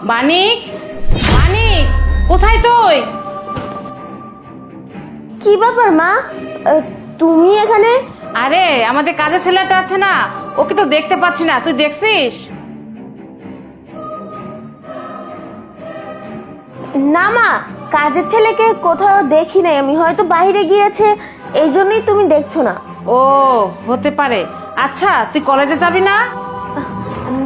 মানিক, মানিক, কোথায় তুই? কি ব্যাপার মা, তুমি এখানে? আরে আমাদের কাজের ছেলেটা আছে না, ওকে তো দেখতে পাচ্ছি না, তুই দেখছিস? না মা, কাজের ছেলেকে কোথাও দেখি নাই আমি, হয়তো বাইরে গিয়েছে, এই জন্যই তুমি দেখছো না। ও হতে পারে। আচ্ছা তুই কলেজে যাবি না?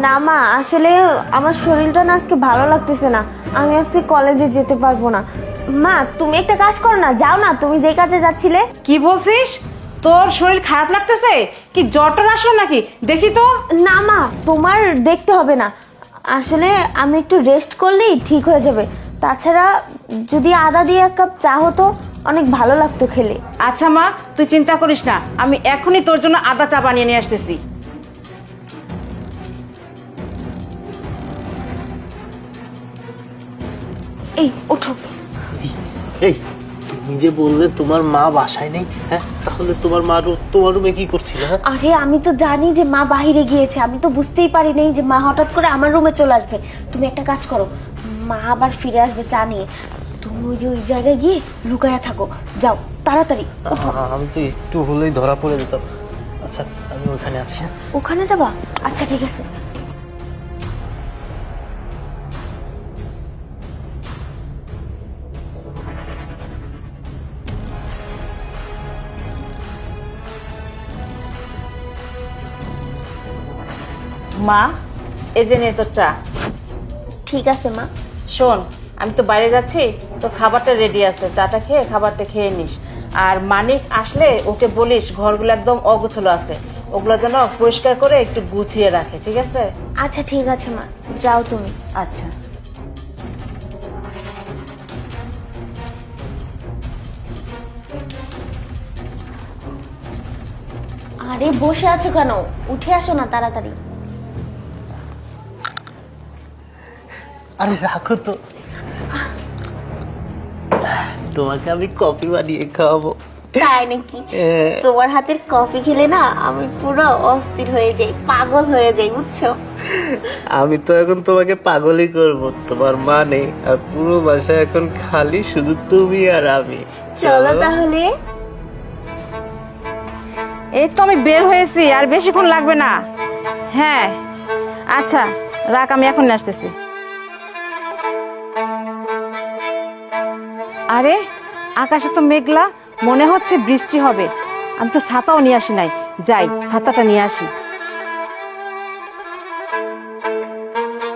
না মা, আসলে আমার শরীরটা না আজকে ভালো লাগতেছে না, আমি আজকে কলেজে যেতে পারবো না। মা তুমি একটা কাজ করো না, যাও না, তুমি যে কাজে যাচ্ছিলে। কি বলছিস? তোর শরীর খারাপ লাগতেছে? কি জ্বরটা আসলো নাকি? দেখি তো। না মা, তোমার দেখতে হবে না, আসলে আমি একটু রেস্ট করলেই ঠিক হয়ে যাবে। তাছাড়া যদি আদা দিয়ে এক কাপ চা হতো, অনেক ভালো লাগতো খেলে। আচ্ছা মা, তুই চিন্তা করিস না, আমি এখনই তোর জন্য আদা চা বানিয়ে নিয়ে আসতেছি। এই ওঠো। এই তুমি যে বললে তোমার মা বাসায় নেই, হ্যাঁ তাহলে তোমার তোমার রুমে কি করছিল? হ্যাঁ আরে আমি তো জানি যে মা বাহিরে গিয়েছে, আমি তো বুঝতেই পারি নাই যে মা হঠাৎ করে আমার রুমে চলে আসবে। তুমি একটা কাজ করো, মা আবার ফিরে আসবে চা নিয়ে, তুমি ওই যে ওই জায়গায় গিয়ে লুকায়া থাকো, যাও তাড়াতাড়ি। আমি তো একটু হলেই ধরা পড়ে যেতাম। আচ্ছা আমি ওখানে আছি। হ্যাঁ ওখানে যাবা? আচ্ছা ঠিক আছে। মা, এই যে নে তোর চা। ঠিক আছে মা। শোন, আমি তো বাইরে যাচ্ছি, তোর খাবারটা রেডি আছে, চাটা খেয়ে খাবারটা খেয়ে নিস। আর মানিক আসলে ওকে বলিস ঘরগুলো একদম অগোছালো আছে, ওগুলো যেন পরিষ্কার করে একটু গুছিয়ে রাখে, ঠিক আছে? আচ্ছা ঠিক আছে মা, যাও তুমি। আচ্ছা। আরে বসে আছো কেন, উঠে আসো না তাড়াতাড়ি। আরে রাখো তো, তোমাকে আমি কফি বানিয়ে খাওয়াবো। তাই নাকি? তোমার হাতের কফি খেলে না আমি পুরো অস্থির হয়ে যাই, পাগল হয়ে যাই, বুঝছো? আমি তো এখন তোমাকে পাগলই করব, তোমার মা নেই, আর পুরো বাসায় এখন খালি শুধু তুমি আর আমি। চলো তাহলে। এই তো আমি বের হয়েছি, আর বেশিক্ষণ লাগবে না। হ্যাঁ আচ্ছা রাখ, আমি এখন আসতেছি। আরে আকাশে তো মেঘলা, মনে হচ্ছে বৃষ্টি হবে। আমি তো ছাতাও নিয়ে আসি নাই, যাই ছাতাটা নিয়ে আসি।